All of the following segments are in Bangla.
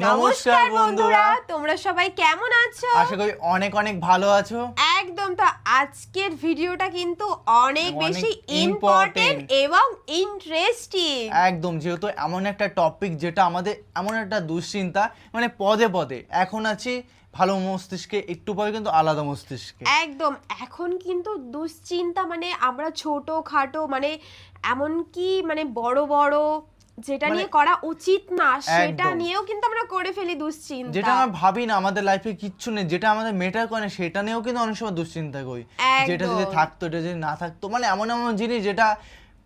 নমস্কার বন্ধুরা, তোমরা সবাই কেমন আছো? আশা করি অনেক অনেক ভালো আছো। একদম। তো আজকের ভিডিওটা কিন্তু অনেক বেশি important ইম্পর্টেন্ট এবং ইন্টারেস্টিং। একদম, যেহেতু এমন একটা টপিক যেটা আমাদের এমন একটা দুশ্চিন্তা, মানে পদে পদে এখন আছি ভালো মস্তিষ্কে, একটু পরে কিন্তু আলাদা মস্তিষ্কে। একদম, এখন কিন্তু দুশ্চিন্তা মানে আমরা ছোট খাটো মানে এমনকি মানে বড় বড় যেটা নিয়ে করা উচিত না সেটা একদম। নিয়েও কিন্তু আমরা করে ফেলি দুশ্চিন্তা। যেটা আমরা ভাবি না আমাদের লাইফে কিচ্ছু নেই, যেটা আমাদের মেটার করে না, সেটা নিয়েও কিন্তু অনেক সময় দুশ্চিন্তা করি। যেটা যদি থাকতো, এটা যদি না থাকতো, মানে এমন এমন জিনিস যেটা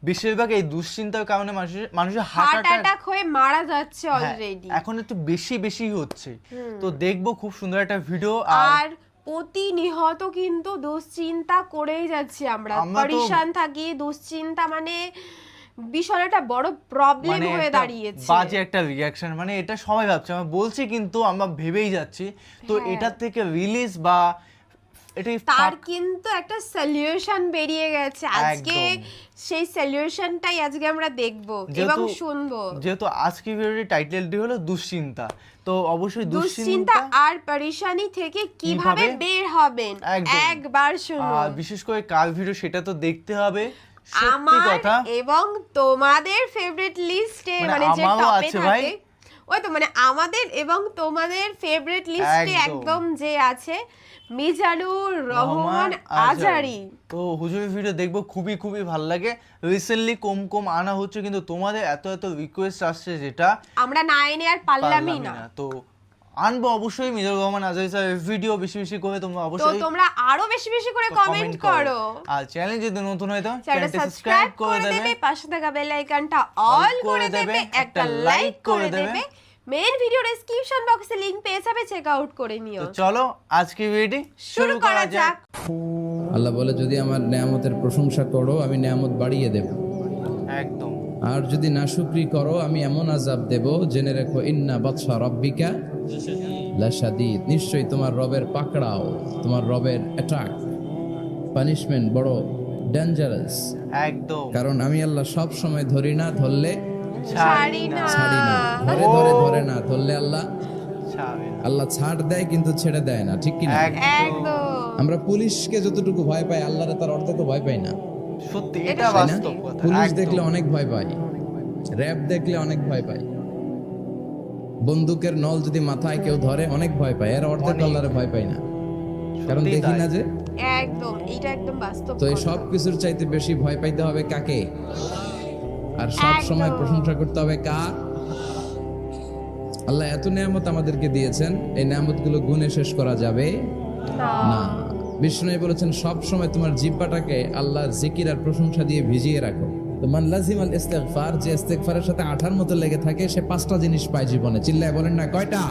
বেশিরভাগ এই দুশ্চিন্তার কারণে মানুষের হার্ট অ্যাটাক হয়ে মারা যাচ্ছে অলরেডি। এখন একটু বেশি হচ্ছে। তো দেখবো খুব সুন্দর একটা ভিডিও। আর প্রতিনিয়ত কিন্তু দুশ্চিন্তা করেই যাচ্ছি আমরা পরেশান থাকি। দুশ্চিন্তা মানে বিশাল একটা বড় প্রবলেম হয়ে দাঁড়িয়েছে, বাজে একটা রিঅ্যাকশন, মানে এটা সবাই ভাবছে, আমরা বলছি কিন্তু আমরা ভেবেই যাচ্ছি। তো এটার থেকে রিলিজ বা তার কিন্তু একটা সলিউশন বেরিয়ে গেছে আজকে। সেই সলিউশনটাই আজকে আমরা দেখব এবং শুনবো। যেহেতু আজকে ভিডিওর টাইটেলটি হলো দুশ্চিন্তা, তো অবশ্যই দুশ্চিন্তা আর পরেশানি থেকে কিভাবে বের হবেন একবার শুনুন। আর বিশেষ করে কার ভিডিও সেটা তো দেখতে হবে। আমার এবং তোমাদের ফেভারিট লিস্টে মানে যে টপে থাকে ওই তো, মানে আমাদের এবং তোমাদের ফেভারিট লিস্টে একদম যে আছে মিজানুর রহমান আজারি। তো হুজুরের ভিডিও দেখবো, খুবই ভালো লাগে। রিসেন্টলি কম আনা হচ্ছে, কিন্তু তোমাদের এত রিকোয়েস্ট আসছে যেটা আমরা না এনে আর পারলামই না। তো আনবো অবশ্যই মিজানুর রহমান আজারি স্যারের ভিডিও বেশি করে। তোমরা অবশ্যই তোমরা আরো বেশি করে কমেন্ট করো। আর চ্যানেল যদি নতুন হয় তো চ্যানেলটা সাবস্ক্রাইব করে দেবে, পাশে থাকা বেল আইকনটা অল করে দেবে, একটা লাইক করে দেবে। মেইন ভিডিও ডেসক্রিপশন বক্সে লিংক পেয়ে যাবে, চেক আউট করে নিও। তো চলো আজকে ভিডিও শুরু করা যাক। আল্লাহ বলে, যদি আমার নেয়ামতের প্রশংসা করো আমি নেয়ামত বাড়িয়ে দেব, একদম। আর যদি নাশুকরি করো আমি এমন আযাব দেব, জেনে রেখো ইন্না বাতশা রাব্বিকা লাশাদীদ, নিশ্চয়ই তোমার রবের পাকড়াও, তোমার রবের অ্যাটাক, পানিশমেন্ট বড় ডেঞ্জারাস। একদম, কারণ আমি আল্লাহ সব সময় ধরি না, ধরলে ছাড়ি না। ধরে না ধরলে আল্লাহ ছাড় দেয় কিন্তু ছেড়ে দেয় না, ঠিক কি না? একদম। আমরা পুলিশকে যতটুকু ভয় পাই আল্লাহরে তার অর্ধেক ভয় পাই না। সত্যি, এটা বাস্তব কথা। পুলিশ দেখলে অনেক ভয় পাই, র‍্যাব দেখলে অনেক ভয় পাই, বন্দুকের নল যদি মাথায় কেউ ধরে অনেক ভয় পাই, এর অর্ধেক আল্লাহরে ভয় পাই না, কারণ দেখি না যে। একদম, এটা একদম বাস্তব। তো এই সব কিছুর চাইতে বেশি ভয় পাইতে হবে কাকে? আর সব সময় প্রশংসা করতে হবে কার? আল্লাহ এত নিয়ামত আমাদেরকে দিয়েছেন, এই নিয়ামতগুলো গুণে শেষ করা যাবে না। বিষ্ণু বলেছেন সব সময় তোমার জিহ্বাটাকে আল্লাহর জিকির আর প্রশংসা দিয়ে ভিজিয়ে রাখো। তো মান লাজিমাল ইস্তিগফার, যে ইস্তিগফারের সাথে আঠার মতো লেগে থাকে, সে 5টা জিনিস পায় জীবনে। চিল্লায় বলেন না কয়টা?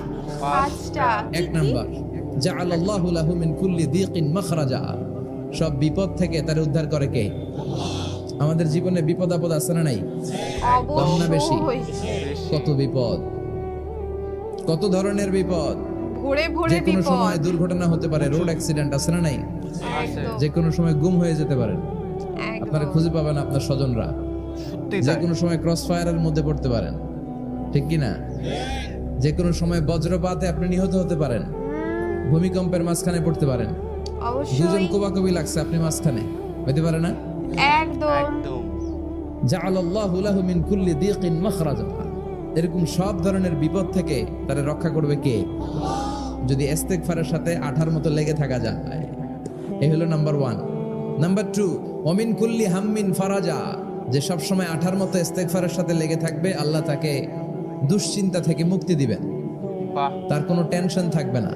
5টা। 1 নাম্বার, জাআলাল্লাহু লাহু মিন কুল্লি দিকিন মাখরাজা, সব বিপদ থেকে তার উদ্ধার করে কে? আমাদের জীবনে বিপদ আপদ আছে না নাই? কম না বেশি? কত বিপদ, কত ধরনের বিপদ। যে কোনো সময় দুর্ঘটনা হতে পারে, রোড অ্যাক্সিডেন্ট আছে না নাই? যে কোনো সময় গুম হয়ে যেতে পারেন, আপনারা খুঁজে পাবেন আপনার স্বজনরা। যে কোনো সময় ক্রস ফায়ারের মধ্যে পড়তে পারেন, ঠিক কি না? যে কোনো সময় বজ্রপাতে আপনি নিহত হতে পারেন, ভূমিকম্পের মাঝখানে পড়তে পারেন, দুজন কোবাকবি লাগছে আপনি মাঝখানে, হতে পারে না? একদম। জাআলাল্লাহু লাহু মিন কুল্লি দিকিন মাখরাজা, এরকম সব ধরনের বিপদ থেকে তারে রক্ষা করবে কে? যদি ইস্তিগফারের সাথে আঠার মতো লেগে থাকা যায়। এই হলো নাম্বার 1। নাম্বার 2, ওমিন কুল্লি হাম্মিন ফারাজা, যে সব সময় আঠার মতো ইস্তিগফারের সাথে লেগে থাকবে, আল্লাহ তাকে দুশ্চিন্তা থেকে মুক্তি দিবেন, তার কোনো টেনশন থাকবে না।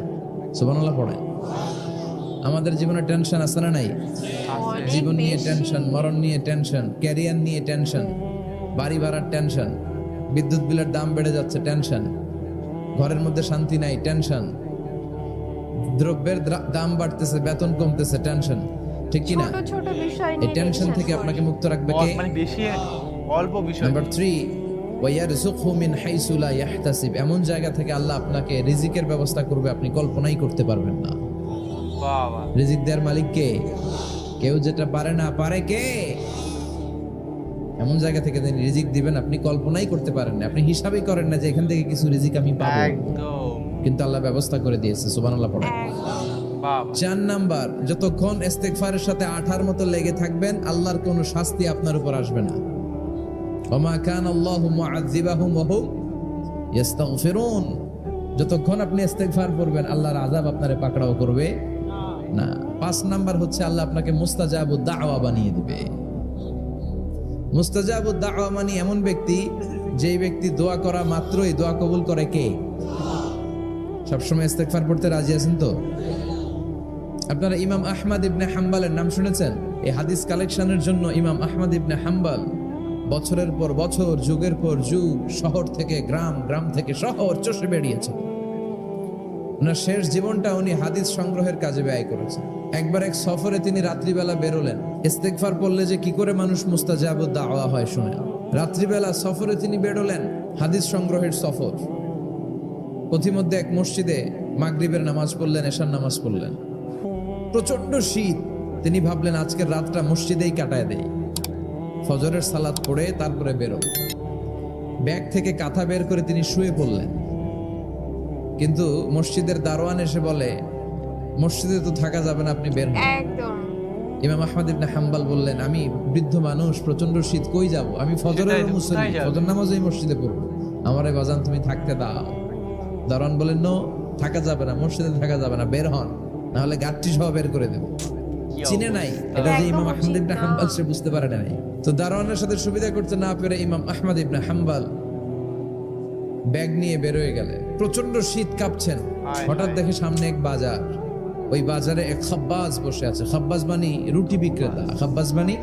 সুবহানাল্লাহ পড়েন। আমাদের জীবনে টেনশন আছে না নাই? জীবন নিয়ে টেনশন, মরণ নিয়ে টেনশন, ক্যারিয়ার নিয়ে টেনশন, বাড়ি ভাড়ার টেনশন, বিদ্যুৎ বিলের দাম বেড়ে যাচ্ছে টেনশন, ঘরের মধ্যে শান্তি নাই টেনশন, দ্রব্যের দাম বাড়তেছে, বেতন কমতেছে টেনশন, ঠিক কি না? এই টেনশন থেকে আপনাকে মুক্ত রাখবে কে? মানে বেশি অল্প বিষয়। নাম্বার 3, ওয়ায়ারযুকহু মিন হাইসু লা ইয়াহতাসিব, এমন জায়গা থেকে আল্লাহ আপনাকে রিজিকের ব্যবস্থা করবে আপনি কল্পনাই করতে পারবেন না। বাবা, রিজিক দেওয়ার মালিক কে? কেউ যেটা পারে না, পারে কে? এমন জায়গা থেকে তিনি রিজিক দিবেন আপনি কল্পনাই করতে পারেন না, আপনি হিসাবই করেন না যে এখান থেকে কিছু রিজিক আমি পাবো, একদম কিন্তু আল্লাহ ব্যবস্থা করে দিয়েছে। সুবহানাল্লাহ পড়ে। বাবা 4 নাম্বার, যতক্ষণ ইস্তেগফারের সাথে আঠার মতো লেগে থাকবেন আল্লাহর কোনো শাস্তি আপনার উপর আসবে না। ওমা কান আল্লাহু মুআযযিবাহুম ওয়া হুম ইস্তাগফিরুন, যতক্ষণ আপনি ইস্তেগফার করবেন আল্লাহর আযাব আপনারে পাকড়াও করবে না। 5 নাম্বার হচ্ছে আল্লাহ আপনাকে মুস্তাজাবুদ দাওয়া বানিয়ে দিবে। মুস্তাজাবুদ দাওয়া মানে এমন ব্যক্তি, যেই ব্যক্তি দোয়া করা মাত্রই দোয়া কবুল করে। কে সবসময় ইস্তেগফার পড়তে রাজি আছেন তো? আপনারা ইমাম আহমদ ইবনে হাম্বলের নাম শুনেছেন? এই হাদিস কালেকশনের জন্য ইমাম আহমদ ইবনে হাম্বল বছরের পর বছর, যুগের পর যুগ, শহর থেকে গ্রাম, গ্রাম থেকে শহর চষে বেরিয়েছেন। ওনার শেষ জীবনটা উনি হাদিস সংগ্রহের কাজে ব্যয় করেছেন। একবার এক সফরে তিনি রাত্রিবেলা বেরোলেন। ইস্তেগফার পড়লে যে কি করে মানুষ মুস্তাজাবুদ দাওয়া হয় শুনেন। রাত্রিবেলা সফরে তিনি বেরোলেন, হাদিস সংগ্রহের সফর। পথিমধ্যে এক মসজিদে মাগরিবের নামাজ পড়লেন, এশার নামাজ পড়লেন। প্রচন্ড শীত, তিনি ভাবলেন আজকের রাতটা মসজিদেই কাটায় দেই। ফজরের সালাত পড়ে তারপরে বেরো। ব্যাগ থেকে কাঁথা বের করে তিনি শুয়ে পড়লেন। কিন্তু মসজিদের দারোয়ান এসে বলে, মসজিদে তো থাকা যাবে না, আপনি বের হন। একদম। ইমাম আহমদ ইবনে হাম্বল বললেন, আমি বৃদ্ধ মানুষ, প্রচন্ড শীত, কই যাব? আমি ফজরের মুসল্লি, ফজর নামাজ এই মসজিদে পড়বো, আমারে বাজান তুমি থাকতে দাও। দারোয়ান বলেন, নো, থাকা যাবে না, মসজিদে থাকা যাবে না, বের হন, না হলে গাঠটি সহ বের করে দেব। চিনে নাই এটা যে ইমাম আহমদ ইবনে হাম্বল, সে বুঝতে পারে নাই। তো দারোয়ানের সাথে সুবিধা করতে না পেরে ইমাম আহমদ ইবনে হাম্বল ব্যাগ নিয়ে বের হয়ে গেলে। প্রচন্ড শীত, কাঁপছেন। হঠাৎ দেখে সামনে এক বাজার, ওই বাজারে এক খাব্বাজ বসে আছে। খাব্বাজ মানে রুটি বিক্রেতা। খাব্বাজ মানে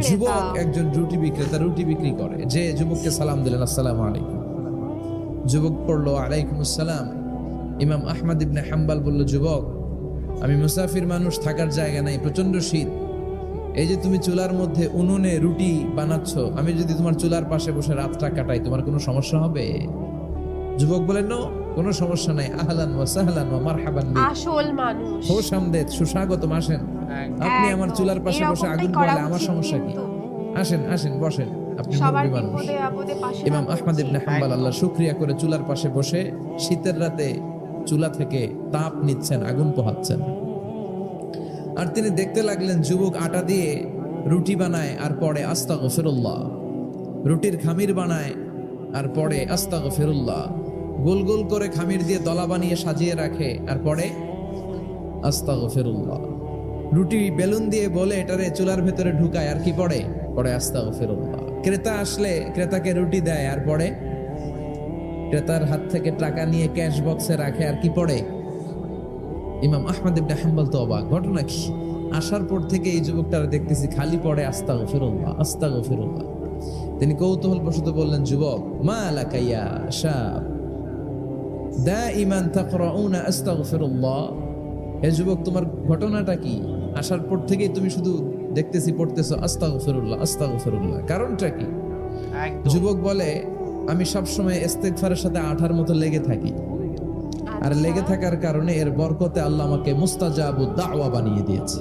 যুবক, একজন রুটি বিক্রেতা, রুটি বিক্রি করে। যে যুবককে সালাম দিলেন, আসসালামু আলাইকুম। যুবক পড়লো, আলাইকুম আসসালাম। ইমাম আহমদ ইবনে হাম্বল বলল, যুবক, আমি মুসাফির মানুষ, থাকার জায়গা নাই, প্রচন্ড শীত। এই যে তুমি চুলার মধ্যে উনুনে রুটি বানাচ্ছ, আমি যদি তোমার চুলার পাশে বসে রাতটা কাটাই, তোমার কোনো সমস্যা হবে? যুবক বলেন, নো, কোনো সমস্যা নাই। আহলান ওয়া সাহলান ওয়া মারহাবান বিক, আসল মানুষ, খোশামদেদ, সুস্বাগতম, আসেন। আপনি আমার চুলার পাশে বসে আগুন পোহালে আমার সমস্যা কি? আসেন, আসেন, বসেন, আপনি মুরব্বি মানুষ। ইমাম আহমদ ইবনে হাম্বল আল্লাহ শুকরিয়া করে চুলার পাশে বসে শীতের রাতে চুলা থেকে তাপ নিচ্ছেন, আগুন পোহাচ্ছেন। আর তিনি দেখতে লাগলেন যুবক আটা দিয়ে রুটি বানায় আর পড়ে আস্তাগফিরুল্লাহ, রুটির খামির বানায় আর পড়ে আস্তাগফিরুল্লাহ, গোল গোল করে খামির দিয়ে দলা বানিয়ে সাজিয়ে রাখে আর পড়ে আস্তাগফিরুল্লাহ, রুটি বেলুন দিয়ে বলে এটারে চুলার ভেতরে ঢুকায় আর কি পড়ে আস্তাগফিরুল্লাহ। ক্রেতা আসলে ক্রেতাকে রুটি দেয় আর পড়ে, ক্রেতার হাত থেকে টাকা নিয়ে ক্যাশ বক্সে রাখে আর কি পড়ে। ইমাম আহমদ ইবনে হাম্বল তো অবাক, ঘটনা কি? আসার পর থেকে এই যুবকটারে দেখতেছি খালি পড়ে আস্তাগফিরুল্লাহ, আস্তাগফিরুল্লাহ। তিনি কৌতূহল বশত বললেন, যুবক, মা লাকা ইয়া শাব দাইমান তাকরাউনা আস্তাগফিরুল্লাহ, হে যুবক, তোমার ঘটনাটা কি? আসার পর থেকেই তুমি শুধু দেখতেছি পড়তেছো আস্তাগফিরুল্লাহ, আস্তাগফিরুল্লাহ, কারণটা কি? যুবক বলে, আমি সবসময় ইস্তেগফারের সাথে আঠার মতো লেগে থাকি, আর লেগে থাকার কারণে এর বরকতে আল্লাহ আমাকে মুস্তাজাবুদ দাওয়া বানিয়ে দিয়েছে।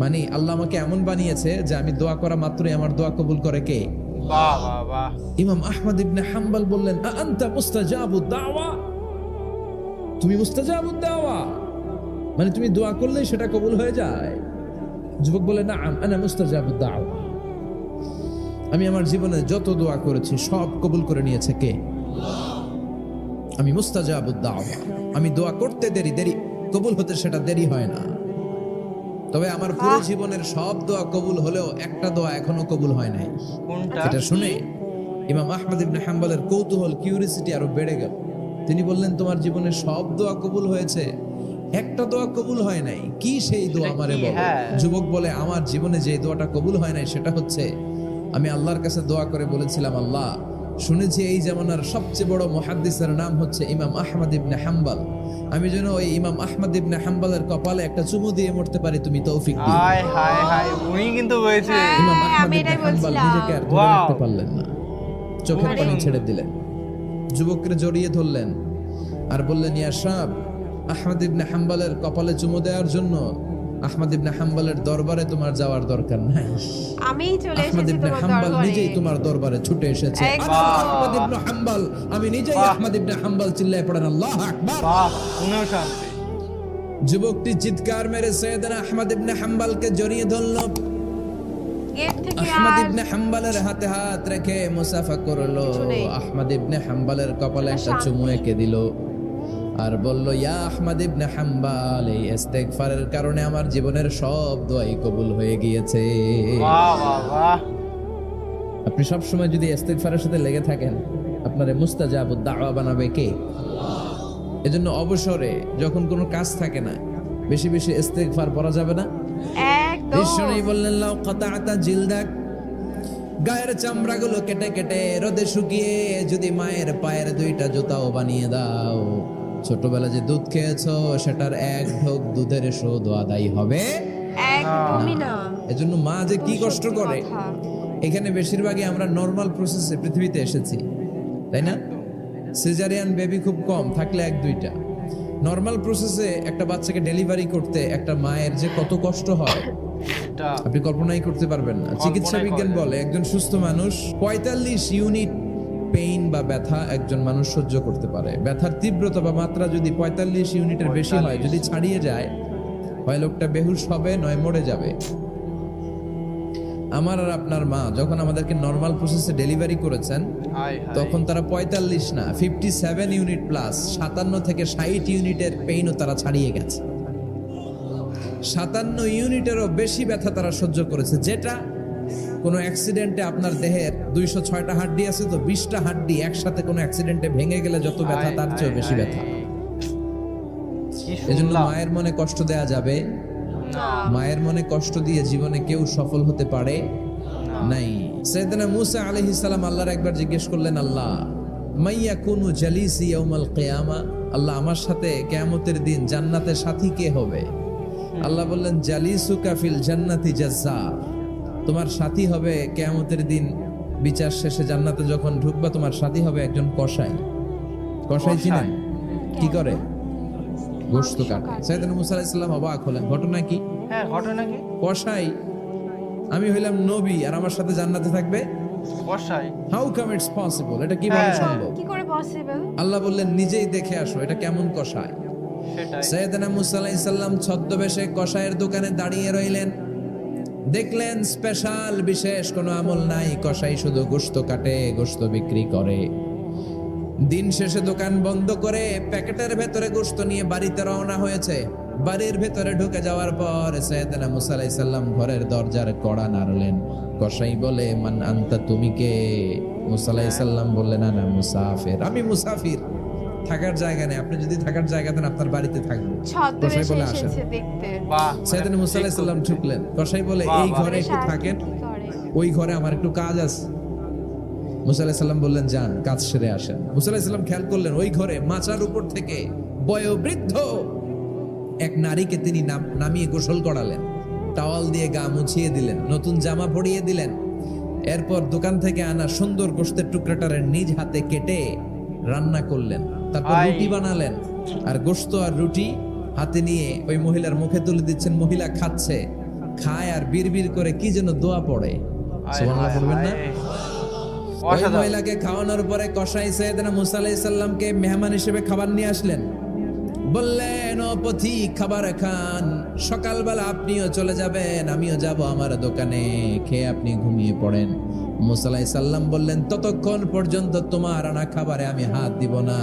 মানে আল্লাহ আমাকে এমন বানিয়েছে যে আমি দোয়া করা মাত্রই আমার দোয়া কবুল করে। কে? বাহ বাহ বাহ। ইমাম আহমদ ইবনে হাম্বল বললেন, আনতা মুস্তাজাবুদ দাওয়া, তুমি মুস্তাজাবুদ দাওয়া, মানে তুমি দোয়া করলেই সেটা কবুল হয়ে যায়? যুবক বলে, না, আনা মুস্তাজাবুদ দাওয়া, আমি আমার জীবনে যত দোয়া করেছি সব কবুল করে নিয়েছে কে? আমি মুস্তাজাবুদ দাওয়া, আমি দোয়া করতে দেরি, কবুল হতে সেটা দেরি হয় না। তবে আমার পুরো জীবনের সব দোয়া কবুল হলেও একটা দোয়া এখনো কবুল হয় নাই। এটা শুনে ইমাম আহমদ ইবনে হাম্বলের কৌতূহল, কিউরিসিটি আরো বেড়ে গেল। তিনি বললেন, তোমার জীবনের সব দোয়া কবুল হয়েছে, একটা দোয়া কবুল হয় নাই, কি সেই দোয়া আমারে বলো? যুবক বলে, আমার জীবনে যে দোয়াটা কবুল হয় নাই সেটা হচ্ছে, আমি আল্লাহর কাছে দোয়া করে বলেছিলাম, আল্লাহ, শুনেছি এই জামানার সবচেয়ে বড় মুহাদ্দিসের নাম হচ্ছে ইমাম আহমদ ইবনে হাম্বল, আমি যেন ওই ইমাম আহমদ ইবনে হাম্বলের কপালে একটা চুমু দিয়ে মরতে পারি, তুমি তৌফিক দিও। হায় হায় হায়, উনি কিন্তু বলেছে। ইমাম আহমদ ইবনে হাম্বল নিজেকে আর ধরে রাখতে পারলেন না, চোখের পানি ছেড়ে দিলেন। যুবককে জড়িয়ে ধরলেন আর বললেন, ইয়া শাব, আহমদ ইবনে হাম্বলের কপালে চুমু দেওয়ার জন্য আহমদ ইবনে হাম্বলের দরবারে তোমার যাওয়ার দরকার নাই, আমি চলে আহমদ এসেছি ইবনে তোমার হাম্বল দরবারে। নিজেই তোমার দরবারে ছুটে এসেছে। একদম। আনা আহমদ ইবনে হাম্বল, আমি নিজেই আহমদ ইবনে হাম্বল, চিল্লায়ে পড়েন আল্লাহু আকবার। বাহ, শুনেও শান্তি। যুবকটি চিৎকার মেরে সৈয়দনা আহমদ ইবনে হাম্বলকে জড়িয়ে ধরল। গেট থেকে আহমদ আর ইবনে হাম্বলের হাতে হাত রেখে মুসাফা করলো। কিছু নেই। আহমদ ইবনে হাম্বলের কপালে একটা চুমু এঁকে দিল আর বলল, ইয়া আহমদ ইবনে হাম্বল, এই ইস্তেগফারের কারণে আমার জীবনের সব দোয়াই কবুল হয়ে গিয়েছে। বাহ বাহ বাহ। আপনি সব সময় যদি ইস্তেগফারের সাথে লেগে থাকেন, আপনারে মুস্তাজাবুদ দাওয়া বানাবে কে? এজন্য অবসরে যখন কোনো কাজ থাকে না, বেশি বেশি ইস্তেগফার পড়া যাবে না? একদম ঈশ্বরই বললেন, লাউ কাতাআতা জিলদাক, গায়ের চামড়াগুলো কেটে কেটে রোদে শুকিয়ে যদি মায়ের পায়ের দুইটা জুতাও বানিয়ে দাও, ছোটবেলা যে দুধ খেয়েছো সেটার এক ঢোক দুধের শোধ আদায় হবে একদমই না। এজন্য মা যে কি কষ্ট সত্যি করে। কথা। এখানে বেশিরভাগই আমরা নর্মাল প্রসেসে পৃথিবীতে এসেছি, তাই না? সিজারিয়ান বেবি খুব কম, থাকলে এক দুইটা। নর্মাল প্রসেসে একটা বাচ্চাকে ডেলিভারি করতে একটা মায়ের যে কত কষ্ট হয় এটা আপনি কল্পনাই করতে পারবেন না। চিকিৎসা বিজ্ঞান করা যায় বলে একজন সুস্থ মানুষ 45 ইউনিট পেইন বা ব্যথা একজন মানুষ সহ্য করতে পারে। ব্যথার তীব্রতা বা মাত্রা যদি 45 ইউনিটের বেশি হয়, যদি ছাড়িয়ে যায়, হয় লোকটা বেহুশ হবে, নয় মরে যাবে। আমার আর আপনার মা যখন আমাদেরকে নর্মাল প্রসেসে ডেলিভারি করেছেন, হাই হাই। তখন তারা 45 না 57 ইউনিট প্লাস 57 থেকে 60 ইউনিটের পেইনও তারা ছাড়িয়ে গেছে। 57 ইউনিটেরও বেশি ব্যথা তারা সহ্য করেছে, যেটা কোনো অ্যাক্সিডেন্টে আপনার দেহের 206টা হাড্ডি আছে, তো 20টা হাড্ডি একসাথে কোনো অ্যাক্সিডেন্টে ভেঙে গেলে যত ব্যথা, তার চেয়েও বেশি ব্যথা। কি এজন্য শুনলাম। মায়ের মনে কষ্ট দেয়া যাবে না। মায়ের মনে কষ্ট দিয়ে জীবনে কেউ সফল হতে পারে নাই। সাইয়েদনা মূসা আলাইহিস সালাম আল্লাহর একবার জিজ্ঞেস করলেন, আল্লাহ মাইয়া কুনু জালিসি ইয়াউমাল কিয়ামা, আল্লাহ আমার সাথে কিয়ামতের দিন জান্নাতের সাথী কে হবে? আল্লাহ বললেন, জালিসুকা ফিল জান্নাতি জাজ্জার, তোমার সাথী হবে কিয়ামতের দিন বিচার শেষে জান্নাতে যখন ঢুকবা, তোমার সাথী হবে একজন কসাই। কসাই চিনেন? কি করে? গোশত কাটে। সাইয়েদনা মূসা আলাইহিস সালাম অবাক হলেন, ঘটনা কি? হ্যাঁ, ঘটনা কি? কসাই, আমি হইলাম নবী আর আমার সাথে জান্নাতে থাকবে? কসাই। How come it's possible? এটা কিভাবে হ্যাঁ। সম্ভব? কি করে পসিবল? আল্লাহ বললেন, নিজেই দেখে আসো এটা কেমন কসাই। সেটাই। সাইয়েদনা মূসা আলাইহিস সালাম ছদ্মবেশে কসাইয়ের দোকানে দাঁড়িয়ে রইলেন। দেখলেন স্পেশাল বিশেষ কোনো আমল নাই, কসাই শুধু গোশত কাটে, গোশত বিক্রি করে। দিন শেষে দোকান বন্ধ করে প্যাকেটের ভেতরে গোশত নিয়ে বাড়িতে রওনা হয়েছে। বাড়ির ভেতরে ঢুকে যাওয়ার পর সাইয়েদনা মূসা আলাইহিস সালাম ঘরের দরজার কড়া নাড়লেন। কসাই বলে, মান আনতা, তুমি কে? মূসা আলাইহিস সালাম বললেন, আনা মুসাফির, আমি মুসাফির, থাকার জায়গা নেই, আপনি যদি থাকার জায়গা দেন আপনার বাড়িতে থাকবো। কসাই ছদ্মবেশে বলে, আসেন। এসেছে দেখতে। বাহ। সাইয়েদনা মূসা আলাইহিস সালাম ঢুকলেন। কসাই বলে, বাহ, এই বাহ। ঘরে একটু সাহায্য থাকেন, কি করে? ওই ঘরে আমার একটু কাজ আছে। মূসা আলাইহিস সালাম বললেন, যান, কাজ সেরে আসেন। মূসা আলাইহিস সালাম খেয়াল করলেন, ওই ঘরে মাচার উপর থেকে বয়োবৃদ্ধ এক নারীকে তিনি নামিয়ে গোসল করালেন, টাওয়াল দিয়ে গা মুছিয়ে দিলেন, নতুন জামা পরিয়ে দিলেন। এরপর দোকান থেকে আনা সুন্দর গোশতের টুকরাটারে নিজ হাতে কেটে রান্না করলেন। তারপর আই। রুটি বানালেন, আর গোশত আর রুটি হাতে নিয়ে ওই মহিলার মুখে তুলে দিচ্ছেন। মহিলা খাচ্ছে, খায় আর বিড়বিড় করে কি যেন দোয়া পড়ে। সুবহানাল্লাহ পড়বেন না? ওই অসাধারণ। মহিলাকে খাওয়ানোর পরে কসাই সাইয়েদনা মূসা আলাইহিস সালামকে মেহমান হিসেবে খাবার নিয়ে আসলেন। বললেন, ও পথিক, খাবার খান, সকালবেলা আপনিও চলে যাবেন, আমিও যাব আমার দোকানে, খেয়ে আপনি ঘুমিয়ে পড়েন। মূসা আলাইহিস সালাম বললেন, ততক্ষণ পর্যন্ত তোমার আনা খাবারে আমি হাত দিব না,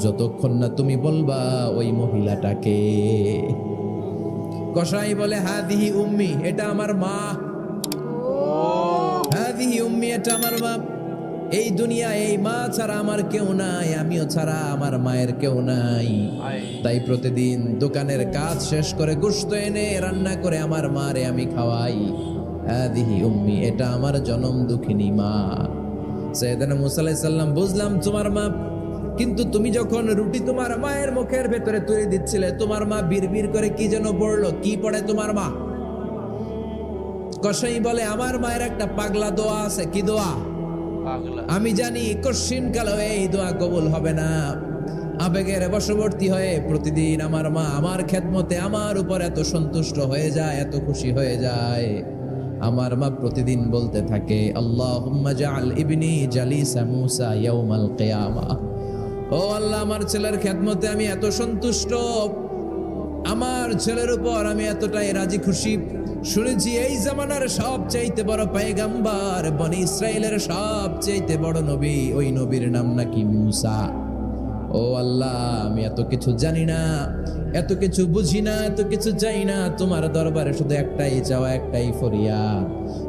যতক্ষণ না তুমি বলবা ওই মহিলাটাকে। কসাই বলে, হাদিহি উম্মি, এটা আমার মা। হাদিহি উম্মি, এটা আমার মা। এই দুনিয়া এই মা ছাড়া আমার কেউ নাই, আমিও ছাড়া আমার মায়ের কেউ নাই। তাই প্রতিদিন দোকানের কাজ শেষ করে গোশত এনে রান্না করে আমার মারে আমি খাওয়াই। হাদিহি উম্মি, এটা আমার জনম দুঃখিনী মা। সাইয়েদনা মূসা আলাইহিস সালাম, বুঝলাম তোমার মা, কিন্তু তুমি যখন রুটি তোমার মায়ের মুখের ভেতরে তুলে দিচ্ছিলে, তোমার মা বিড়বিড় করে কি যেন পড়লো, কি পড়ে তোমার মা? কসাই বলে, আমার মায়ের একটা পাগলা দোয়া আছে। কি দোয়া? পাগলা। আমি জানি কশিন কালো এই দোয়া কবুল হবে না। আবেগের বশবর্তী হয়ে প্রতিদিন আমার মা আমার খেদমতে আমার উপর এত সন্তুষ্ট হয়ে যায়, এত খুশি হয়ে যায়। আমার মা প্রতিদিন বলতে থাকে, আল্লাহুম্মা জাআল ইবনি জালিসা মূসা ইয়াউমাল কিয়ামাহ। ও আল্লাহ, আমার ছেলের খেদমতে আমি এত সন্তুষ্ট, আমার ছেলের উপর আমি এতটাই রাজি খুশি। শুনেছি এই জামানার সবচাইতে বড় পয়গম্বর, বনি ইসরাইলের সবচাইতে বড় নবী, ওই নবীর নাম নাকি মূসা। ও আল্লাহ, আমি এত কিছু জানি না, এত কিছু বুঝি না, এত কিছু চাই না, তোমার দরবারে শুধু একটাই চাওয়া, একটাই ফরিয়াদ,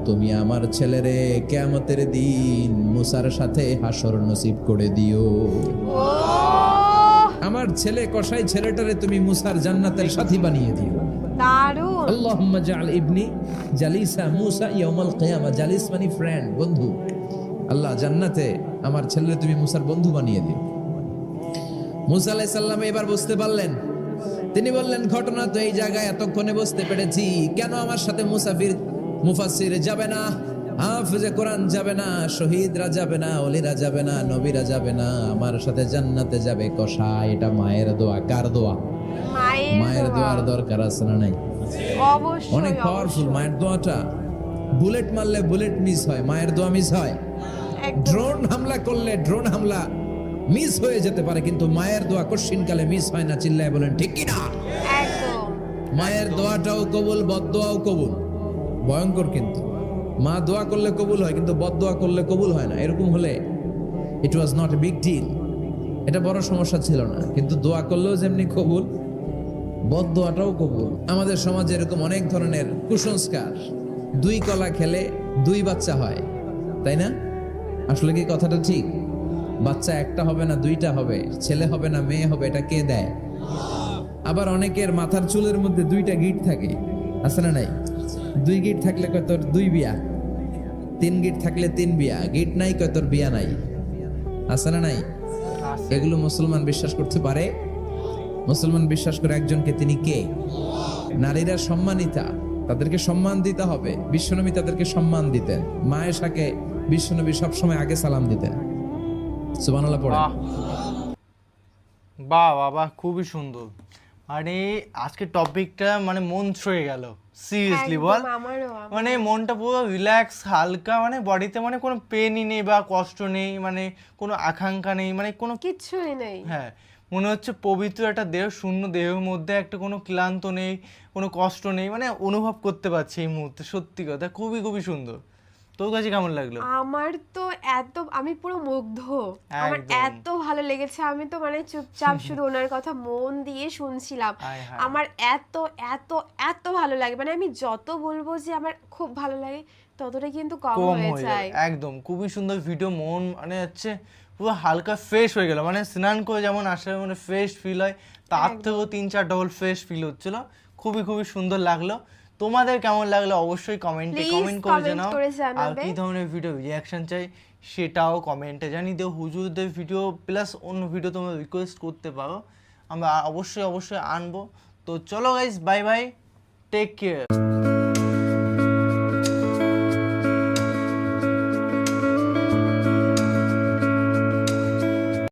তুমি আমার ছেলেরে কিয়ামতের দিন মূসার সাথে হাসর নসিব করে দিও। আমার ছেলে কসাই ছেলেটারে তুমি মূসার জান্নাতের সাথী বানিয়ে দিও। দারুণ। আল্লাহুম্মা জাআল ইবনি জালিসা মূসা ইয়াউমাল কিয়ামা। জালিস মানে ফ্রেন্ড, বন্ধু। আল্লাহ, জান্নাতে আমার ছেলেরে তুমি মূসার বন্ধু বানিয়ে দিও। মূসা আলাইহিস সালাম এবার বুঝতে পারলেন। তিনি বললেন, ঘটনা তো এই জায়গায় এতক্ষণে বুঝতে পেরেছি, কেন আমার সাথে মুফাসসির যাবে না, হাফেজে কোরআন যাবে না, শহীদরা যাবে না, ওলিরা যাবে না, নবীরা যাবে না, আমার সাথে জান্নাতে যাবে কসাই। এটা মায়ের দোয়া। কার দোয়া? মায়ের দোয়ার দরকার আছে না নাই? অবশ্যই। অনেক পাওয়ারফুল মায়ের দোয়াটা। বুলেট মারলে বুলেট মিস হয়, মায়ের দোয়া মিস হয়? ড্রোন হামলা করলে ড্রোন হামলা মিস হয়ে যেতে পারে, কিন্তু মায়ের দোয়া কঠিনকালে মিস হয় না। চিল্লায় বলেন ঠিক কি না? একদম। মায়ের দোয়াটাও কবুল, বদদোয়াও কবুল। ভয়ঙ্কর কিন্তু। মা দোয়া করলে কবুল হয়, কিন্তু বদদোয়া করলে কবুল হয় না। এরকম হলে it was not a big deal, এটা বড় সমস্যা ছিল না। কিন্তু দোয়া করলেও যেমনি কবুল, বদদোয়াটাও কবুল। আমাদের সমাজে এরকম অনেক ধরনের কুসংস্কার। 2 কলা খেলে 2 বাচ্চা হয়, তাই না? আসলে কি কথাটা ঠিক? বাচ্চা একটা হবে না, 2টা হবে, ছেলে হবে না মেয়ে হবে, এটা কে দেয়? আবার অনেকের মাথার চুলের মধ্যে 2টা গিট থাকে, আছে না নাই? 2 গিট থাকলে কয় তোর 2 বিয়া, 3 গিট থাকলে 3 বিয়া, গিট নাই কয় তোর বিয়া নাই, আছে না নাই? এগুলো মুসলমান বিশ্বাস করতে পারে? মুসলমান বিশ্বাস করে একজনকে, তিনি কে? নারীরা সম্মানিতা, তাদেরকে সম্মান দিতে হবে। বিশ্বনবী তাদেরকে সম্মান দিতেন। মা আয়েশাকে বিশ্বনবী সবসময় আগে সালাম দিতেন। সুবহানাল্লাহ পড়ে। বাহ বাহ বাহ, খুবই সুন্দর। মানে আজকে টপিকটা মানে মন ছুঁয়ে গেল, সিরিয়াসলি বল। মানে মনটা পুরো রিল্যাক্স, হালকা, মানে বডিতে মানে কোনো পেনই নেই বা কষ্ট নেই, মানে কোনো আকাঙ্ক্ষা নেই, মানে কোনো কিছুই নেই। হ্যাঁ, মনে হচ্ছে পবিত্র একটা দেহ, শূন্য দেহের মধ্যে একটা কোনো ক্লান্ত নেই, কোনো কষ্ট নেই, মানে অনুভব করতে পারছি এই মুহূর্তে। সত্যি কথা, খুবই খুবই সুন্দর। তোর কাছে কেমন লাগলো? আমার তো আমি পুরো মুগ্ধ, আমার এত ভালো লেগেছে। আমি তো মানে চুপচাপ শুধু ওনার কথা মন দিয়ে শুনছিলাম। আমার এত এত এত ভালো লাগে, মানে আমি যত বলবো যে আমার খুব ভালো লাগে ততটা কিন্তু কম হয়ে যায়। একদম খুবই সুন্দর ভিডিও। মন মানে হচ্ছে পুরো হালকা ফ্রেশ হয়ে গেল। মানে স্নান করে যেমন আসার মানে ফ্রেশ ফিল হয়, তার থেকেও 3-4 ডবল ফ্রেশ ফিল হচ্ছিল। খুবই খুবই সুন্দর লাগলো। তোমাদের কেমন লাগলো অবশ্যই কমেন্টে কমেন্ট করে জানাও। আর কি ধরনের ভিডিও রিঅ্যাকশন চাই সেটাও কমেন্টে জানিয়ে দিও। হুজুরদের ভিডিও প্লাস অন্য ভিডিও তোমরা রিকোয়েস্ট করতে পারো, আমরা অবশ্যই অবশ্যই আনবো। তো চলো guys, bye bye, take care.